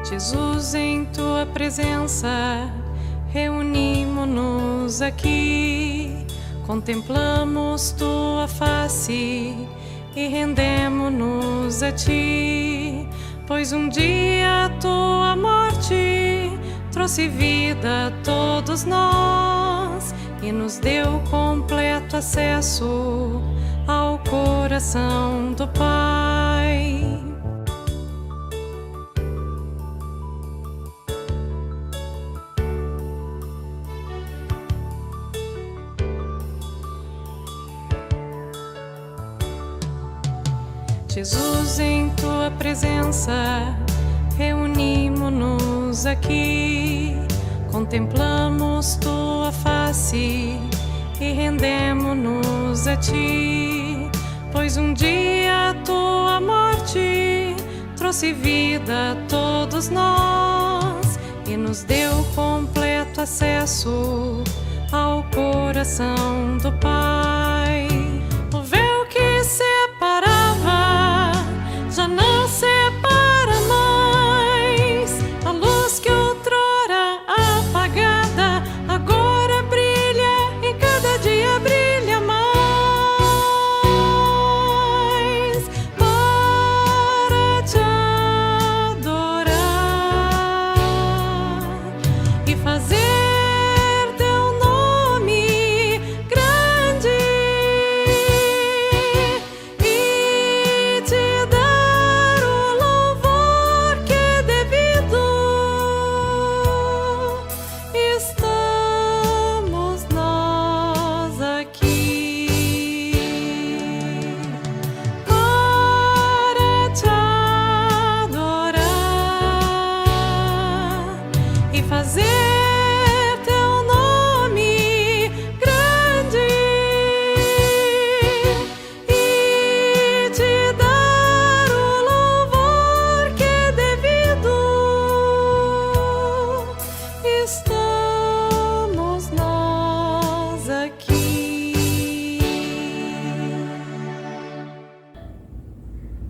Jesus, em tua presença, reunimo-nos aqui, contemplamos tua face e rendemo-nos a ti, pois um dia a tua morte trouxe vida a todos nós e nos deu completo acesso ao coração do Pai. Jesus, em tua presença, reunimo-nos aqui, contemplamos tua face e rendemo-nos a ti, pois um dia a tua morte trouxe vida a todos nós e nos deu completo acesso ao coração do Pai. O véu que separava já não separa mais, a luz que outrora apagada agora brilha e cada dia brilha mais, para te adorar e fazer teu nome grande e te dar o louvor que é devido. Estamos nós aqui para te adorar e fazer teu nome grande e te dar o louvor que é devido. Estamos nós aqui.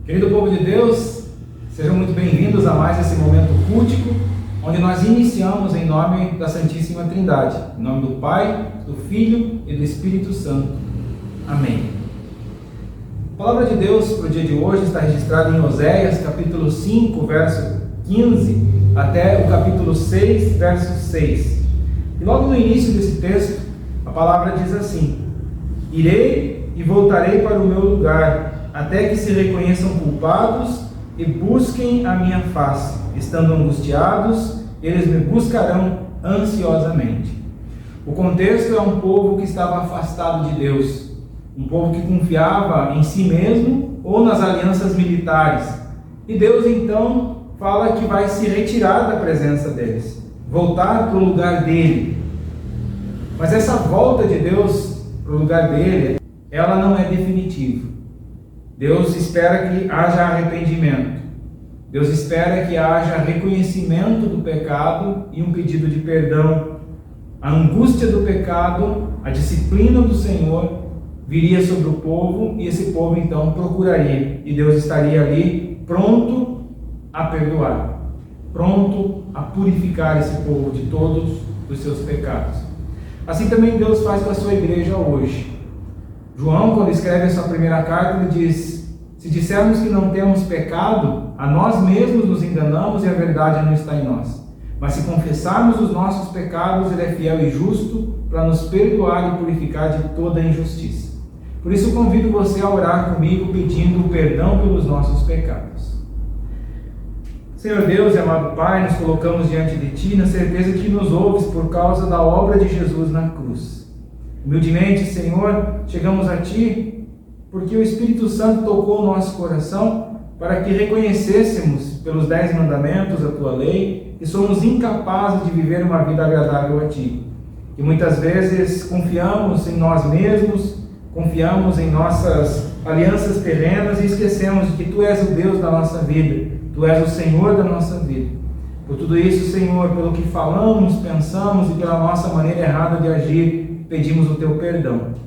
Querido povo de Deus, sejam muito bem-vindos a mais esse momento cultico, onde nós iniciamos em nome da Santíssima Trindade, em nome do Pai, do Filho e do Espírito Santo. Amém. A palavra de Deus para o dia de hoje está registrada em Oséias, capítulo 5, verso 15, até o capítulo 6, verso 6. E logo no início desse texto, a palavra diz assim: Irei e voltarei para o meu lugar, até que se reconheçam culpados e busquem a minha face. Estando angustiados, eles me buscarão ansiosamente. O contexto é um povo que estava afastado de Deus, um povo que confiava em si mesmo ou nas alianças militares. E Deus então fala que vai se retirar da presença deles, voltar para o lugar dele. Mas essa volta de Deus para o lugar dele, ela não é definitiva. Deus espera que haja arrependimento. Deus espera que haja reconhecimento do pecado e um pedido de perdão. A angústia do pecado, a disciplina do Senhor viria sobre o povo e esse povo então procuraria. E Deus estaria ali pronto a perdoar, pronto a purificar esse povo de todos os seus pecados. Assim também Deus faz com a sua igreja hoje. João, quando escreve a sua primeira carta, ele diz: se dissermos que não temos pecado, a nós mesmos nos enganamos e a verdade não está em nós. Mas se confessarmos os nossos pecados, Ele é fiel e justo para nos perdoar e purificar de toda injustiça. Por isso convido você a orar comigo pedindo perdão pelos nossos pecados. Senhor Deus e amado Pai, nos colocamos diante de Ti na certeza que nos ouves por causa da obra de Jesus na cruz. Humildemente, Senhor, chegamos a Ti porque o Espírito Santo tocou o nosso coração para que reconhecêssemos pelos 10 mandamentos, a Tua lei, que somos incapazes de viver uma vida agradável a Ti. E muitas vezes confiamos em nós mesmos, confiamos em nossas alianças terrenas e esquecemos de que Tu és o Deus da nossa vida, Tu és o Senhor da nossa vida. Por tudo isso, Senhor, pelo que falamos, pensamos e pela nossa maneira errada de agir, pedimos o Teu perdão.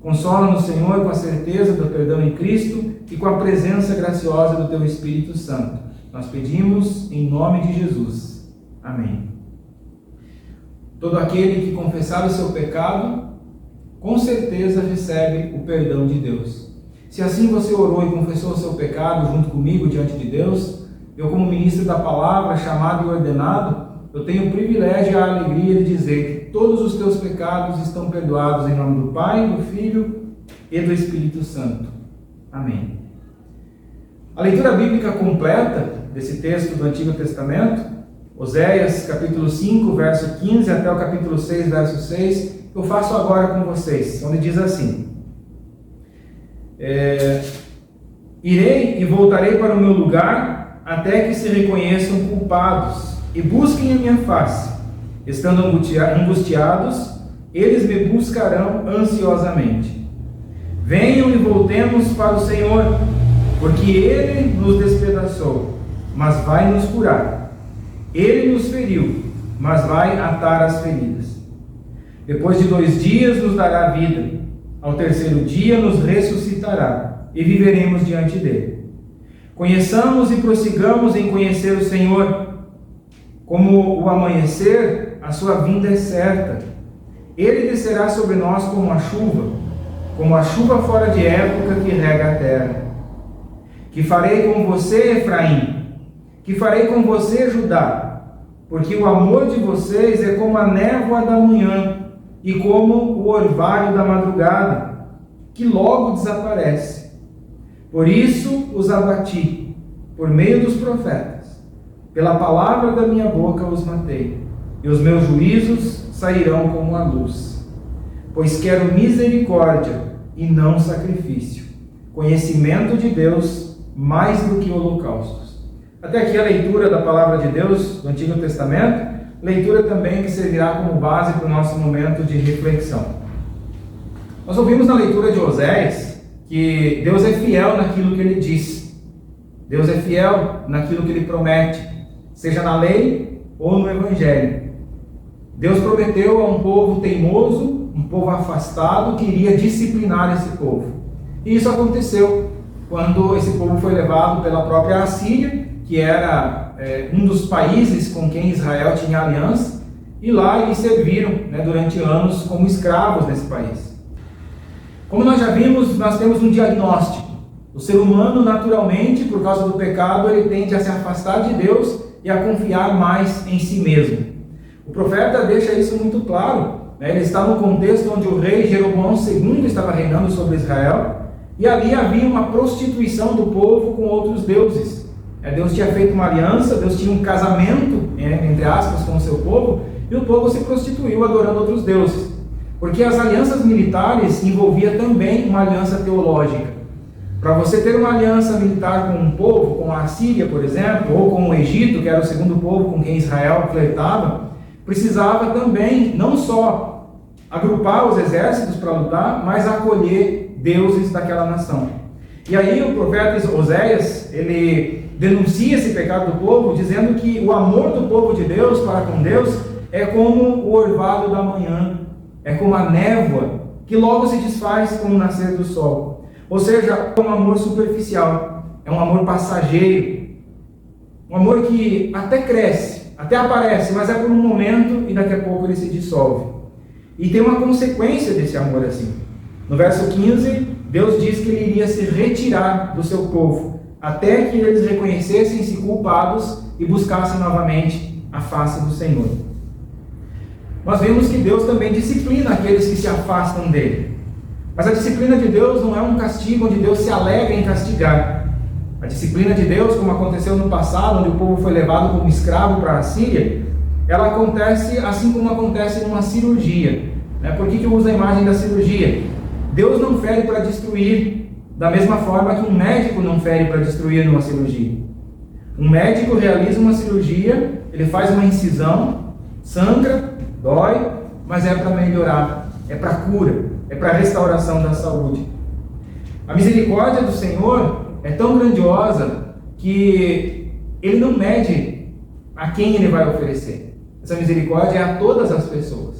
Consola-nos, Senhor, com a certeza do perdão em Cristo e com a presença graciosa do Teu Espírito Santo. nós pedimos em nome de Jesus. Amém. Todo aquele que confessar o seu pecado, com certeza recebe o perdão de Deus. Se assim você orou e confessou o seu pecado junto comigo diante de Deus, eu, como ministro da palavra, chamado e ordenado, eu tenho o privilégio e a alegria de dizer que todos os teus pecados estão perdoados em nome do Pai, do Filho e do Espírito Santo. Amém. A leitura bíblica completa desse texto do Antigo Testamento, Oséias capítulo 5, verso 15 até o capítulo 6, verso 6, eu faço agora com vocês, onde diz assim: irei e voltarei para o meu lugar até que se reconheçam culpados e busquem a minha face. Estando angustiados, eles me buscarão ansiosamente. Venham e voltemos para o Senhor, porque Ele nos despedaçou, mas vai nos curar. Ele nos feriu, mas vai atar as feridas. Depois de 2 dias nos dará vida. Ao terceiro dia nos ressuscitará e viveremos diante dele. Conheçamos e prossigamos em conhecer o Senhor. Como o amanhecer, a sua vinda é certa. Ele descerá sobre nós como a chuva fora de época que rega a terra. Que farei com você, Efraim? Que farei com você, Judá? Porque o amor de vocês é como a névoa da manhã e como o orvalho da madrugada, que logo desaparece. Por isso os abati, por meio dos profetas. Pela palavra da minha boca os matei, e os meus juízos sairão como a luz. Pois quero misericórdia e não sacrifício, conhecimento de Deus mais do que holocaustos. Até aqui a leitura da palavra de Deus do Antigo Testamento, leitura também que servirá como base para o nosso momento de reflexão. Nós ouvimos na leitura de Oséias que Deus é fiel naquilo que Ele diz. Deus é fiel naquilo que Ele promete, seja na lei ou no Evangelho. Deus prometeu a um povo teimoso, um povo afastado, que iria disciplinar esse povo. E isso aconteceu quando esse povo foi levado pela própria Assíria, que era um dos países com quem Israel tinha aliança, e lá eles serviram durante anos como escravos nesse país. Como nós já vimos, nós temos um diagnóstico. O ser humano, naturalmente, por causa do pecado, ele tende a se afastar de Deus e a confiar mais em si mesmo. O profeta deixa isso muito claro. Ele está no contexto onde o rei Jeroboão II estava reinando sobre Israel, e ali havia uma prostituição do povo com outros deuses. Deus tinha feito uma aliança, Deus tinha um casamento, entre aspas, com o seu povo, e o povo se prostituiu adorando outros deuses. Porque as alianças militares envolviam também uma aliança teológica. Para você ter uma aliança militar com um povo, com a Assíria, por exemplo, ou com o Egito, que era o segundo povo com quem Israel flertava, precisava também não só agrupar os exércitos para lutar, mas acolher deuses daquela nação. E aí o profeta Oséias, ele denuncia esse pecado do povo, dizendo que o amor do povo de Deus para com Deus é como o orvalho da manhã, é como a névoa que logo se desfaz com o nascer do sol. Ou seja, é um amor superficial, é um amor passageiro, um amor que até cresce, até aparece, mas é por um momento e daqui a pouco ele se dissolve. E tem uma consequência desse amor assim. No verso 15, Deus diz que Ele iria se retirar do seu povo, até que eles reconhecessem-se culpados e buscassem novamente a face do Senhor. Nós vemos que Deus também disciplina aqueles que se afastam dele. Mas a disciplina de Deus não é um castigo onde Deus se alegra em castigar. A disciplina de Deus, como aconteceu no passado, onde o povo foi levado como escravo para a Síria, ela acontece assim como acontece numa cirurgia. Por que eu uso a imagem da cirurgia? Deus não fere para destruir, da mesma forma que um médico não fere para destruir numa cirurgia. Um médico realiza uma cirurgia, ele faz uma incisão, sangra, dói, mas é para melhorar, é para cura, é para restauração da saúde. A misericórdia do Senhor é tão grandiosa que Ele não mede a quem Ele vai oferecer. Essa misericórdia é a todas as pessoas.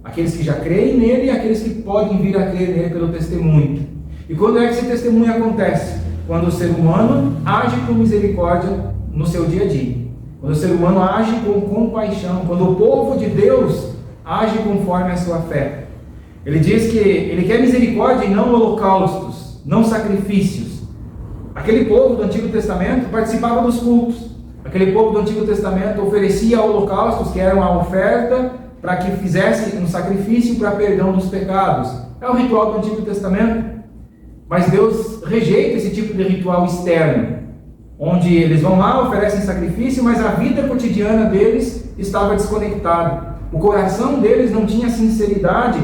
Aqueles que já creem nele e aqueles que podem vir a crer nele pelo testemunho. E quando é que esse testemunho acontece? Quando o ser humano age com misericórdia no seu dia a dia. Quando o ser humano age com compaixão, quando o povo de Deus age conforme a sua fé. Ele diz que ele quer misericórdia e não holocaustos, não sacrifícios. Aquele povo do Antigo Testamento participava dos cultos. Aquele povo do Antigo Testamento oferecia holocaustos, que eram a oferta para que fizesse um sacrifício para perdão dos pecados. É o ritual do Antigo Testamento. Mas Deus rejeita esse tipo de ritual externo, onde eles vão lá, oferecem sacrifício, mas a vida cotidiana deles estava desconectada. O coração deles não tinha sinceridade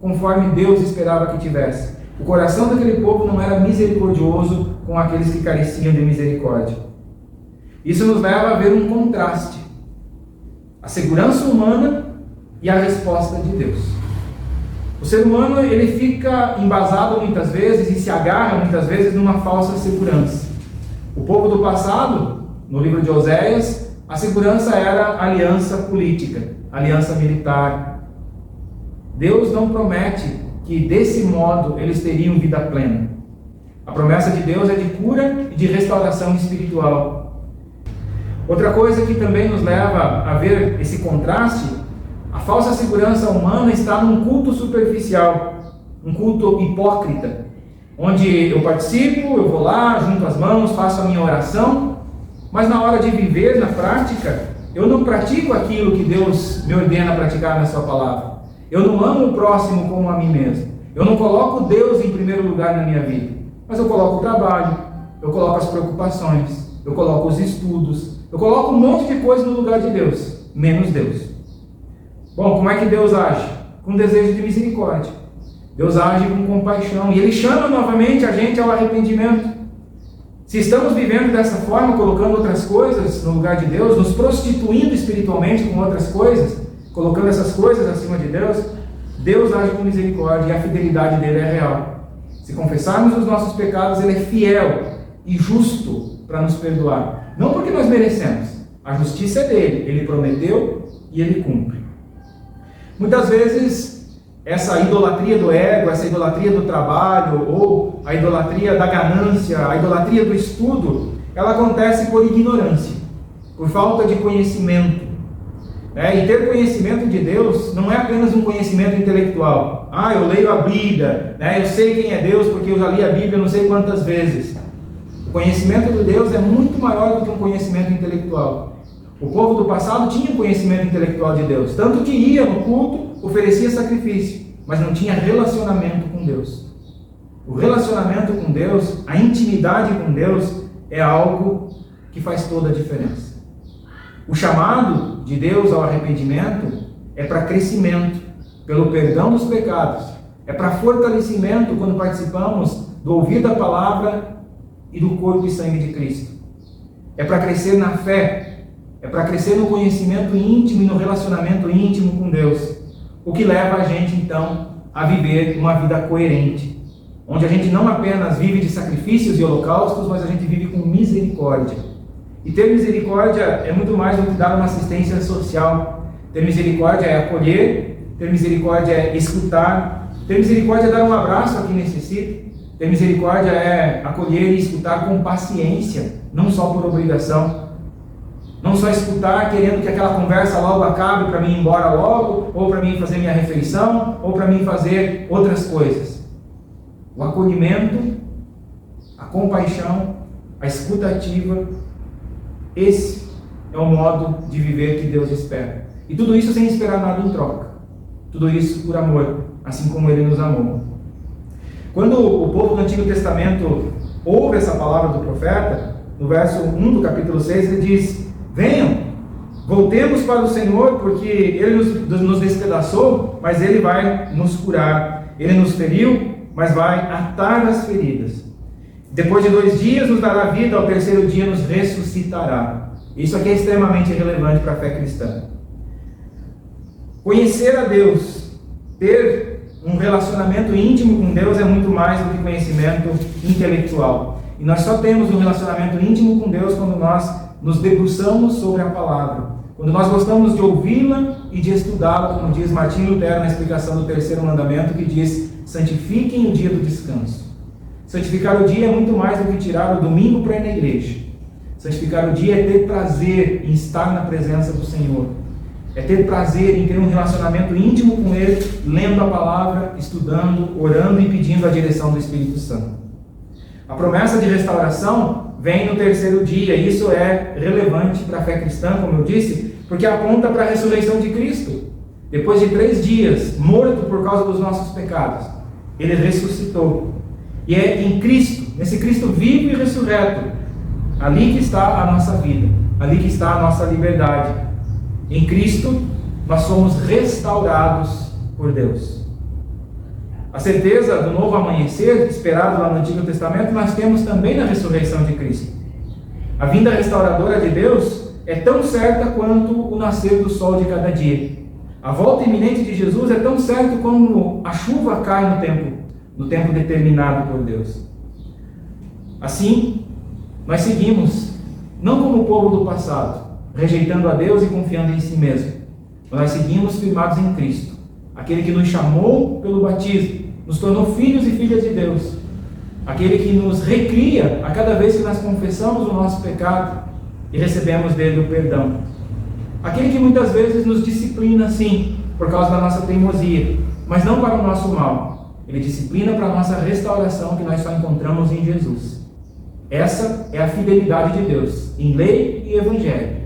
conforme Deus esperava que tivesse. O coração daquele povo não era misericordioso com aqueles que careciam de misericórdia. Isso nos leva a ver um contraste: a segurança humana e a resposta de Deus. O ser humano, ele fica embasado muitas vezes e se agarra muitas vezes numa falsa segurança. O povo do passado, no livro de Oséias, a segurança era aliança política, aliança militar. Deus não promete que desse modo eles teriam vida plena. A promessa de Deus é de cura e de restauração espiritual. Outra coisa que também nos leva a ver esse contraste: a falsa segurança humana está num culto superficial, um culto hipócrita, onde eu participo, eu vou lá, junto as mãos, faço a minha oração, mas na hora de viver, na prática, eu não pratico aquilo que Deus me ordena a praticar na sua palavra. Eu não amo o próximo como a mim mesmo. Eu não coloco Deus em primeiro lugar na minha vida, mas eu coloco o trabalho, eu coloco as preocupações, eu coloco os estudos, eu coloco um monte de coisa no lugar de Deus, menos Deus. Bom, como é que Deus age? Com desejo de misericórdia. Deus age com compaixão e Ele chama novamente a gente ao arrependimento. Se estamos vivendo dessa forma, colocando outras coisas no lugar de Deus, nos prostituindo espiritualmente com outras coisas, colocando essas coisas acima de Deus, Deus age com misericórdia e a fidelidade dele é real. Se confessarmos os nossos pecados, Ele é fiel e justo para nos perdoar. Não porque nós merecemos, a justiça é dele, Ele prometeu e Ele cumpre. Muitas vezes, essa idolatria do ego, essa idolatria do trabalho, ou a idolatria da ganância, a idolatria do estudo, ela acontece por ignorância, por falta de conhecimento. E ter conhecimento de Deus não é apenas um conhecimento intelectual. Eu leio a Bíblia, eu sei quem é Deus porque eu já li a Bíblia não sei quantas vezes. O conhecimento de Deus é muito maior do que um conhecimento intelectual. O povo do passado tinha um conhecimento intelectual de Deus, tanto que ia no culto, oferecia sacrifício, mas não tinha relacionamento com Deus. O relacionamento com Deus, a intimidade com Deus, é algo que faz toda a diferença. O chamado de Deus ao arrependimento é para crescimento, pelo perdão dos pecados, é para fortalecimento quando participamos do ouvir da palavra e do corpo e sangue de Cristo. É para crescer na fé, é para crescer no conhecimento íntimo e no relacionamento íntimo com Deus, o que leva a gente então a viver uma vida coerente, onde a gente não apenas vive de sacrifícios e holocaustos, mas a gente vive com misericórdia. E ter misericórdia é muito mais do que dar uma assistência social. Ter misericórdia é acolher, ter misericórdia é escutar, ter misericórdia é dar um abraço a quem necessita, ter misericórdia é acolher e escutar com paciência, não só por obrigação. Não só escutar querendo que aquela conversa logo acabe para mim ir embora logo, ou para mim fazer minha refeição, ou para mim fazer outras coisas. O acolhimento, a compaixão, a escuta ativa, esse é o modo de viver que Deus espera. E tudo isso sem esperar nada em troca. Tudo isso por amor, assim como Ele nos amou. Quando o povo do Antigo Testamento ouve essa palavra do profeta, no verso 1 do capítulo 6, ele diz: venham, voltemos para o Senhor, porque Ele nos despedaçou, mas Ele vai nos curar. Ele nos feriu, mas vai atar as feridas. Depois de 2 dias nos dará vida, ao 3º dia nos ressuscitará. Isso aqui é extremamente relevante para a fé cristã. Conhecer a Deus, ter um relacionamento íntimo com Deus é muito mais do que conhecimento intelectual. E nós só temos um relacionamento íntimo com Deus quando nós nos debruçamos sobre a palavra, quando nós gostamos de ouvi-la e de estudá-la, como diz Martim Lutero na explicação do 3º mandamento, que diz: santifiquem o dia do descanso. Santificar o dia é muito mais do que tirar o domingo para ir na igreja. Santificar o dia é ter prazer em estar na presença do Senhor. É ter prazer em ter um relacionamento íntimo com Ele, lendo a palavra, estudando, orando e pedindo a direção do Espírito Santo. A promessa de restauração vem no terceiro dia. Isso é relevante para a fé cristã, como eu disse, porque aponta para a ressurreição de Cristo. Depois de 3 dias, morto por causa dos nossos pecados, Ele ressuscitou. E é em Cristo, nesse Cristo vivo e ressurreto, ali que está a nossa vida, ali que está a nossa liberdade. Em Cristo, nós somos restaurados por Deus. A certeza do novo amanhecer, esperado lá no Antigo Testamento, nós temos também na ressurreição de Cristo. A vinda restauradora de Deus é tão certa quanto o nascer do sol de cada dia. A volta iminente de Jesus é tão certa como a chuva cai no tempo determinado por Deus. Assim, nós seguimos, não como o povo do passado, rejeitando a Deus e confiando em si mesmo. Nós seguimos firmados em Cristo, aquele que nos chamou pelo batismo, nos tornou filhos e filhas de Deus, aquele que nos recria a cada vez que nós confessamos o nosso pecado e recebemos dele o perdão, aquele que muitas vezes nos disciplina, sim, por causa da nossa teimosia, mas não para o nosso mal. Ele disciplina para a nossa restauração, que nós só encontramos em Jesus. Essa é a fidelidade de Deus, em lei e evangelho.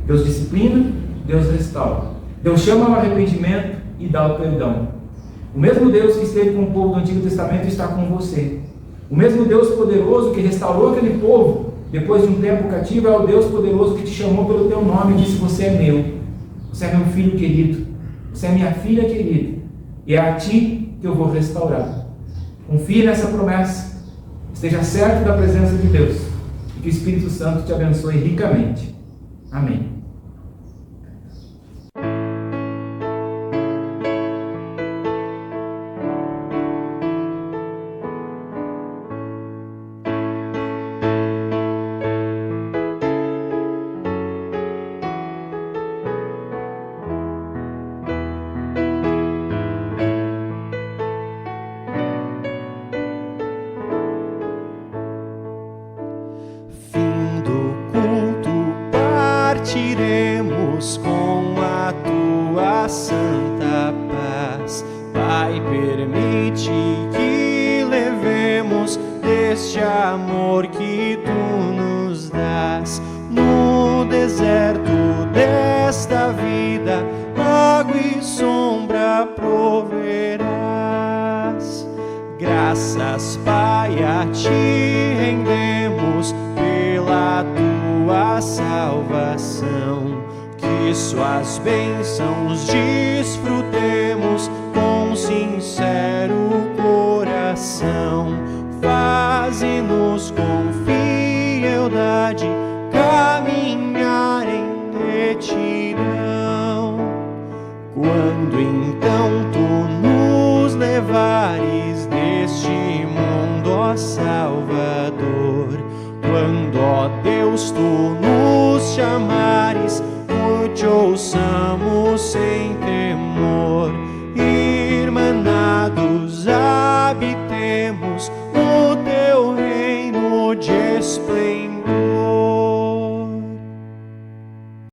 Deus disciplina, Deus restaura. Deus chama ao arrependimento e dá o perdão. O mesmo Deus que esteve com o povo do Antigo Testamento está com você. O mesmo Deus poderoso que restaurou aquele povo depois de um tempo cativo é o Deus poderoso que te chamou pelo teu nome e disse: você é meu, você é meu filho querido, você é minha filha querida, e é a ti que eu vou restaurar. Confie nessa promessa, esteja certo da presença de Deus e que o Espírito Santo te abençoe ricamente. Amém. Partiremos com a tua santa paz. Pai, permite que levemos deste amor que tu nos dás. No deserto desta vida, água e sombra proverás. Graças, Pai, a ti rendemos pela tua salvação, que suas bênçãos desfrutemos com sincero coração. Faze-nos com fialdade caminhar em retidão. Quando então tu nos levares deste mundo, ó Salvador, quando, ó Deus, tu nos chamares, te ouçamos sem temor. Irmanados habitemos o teu reino de esplendor.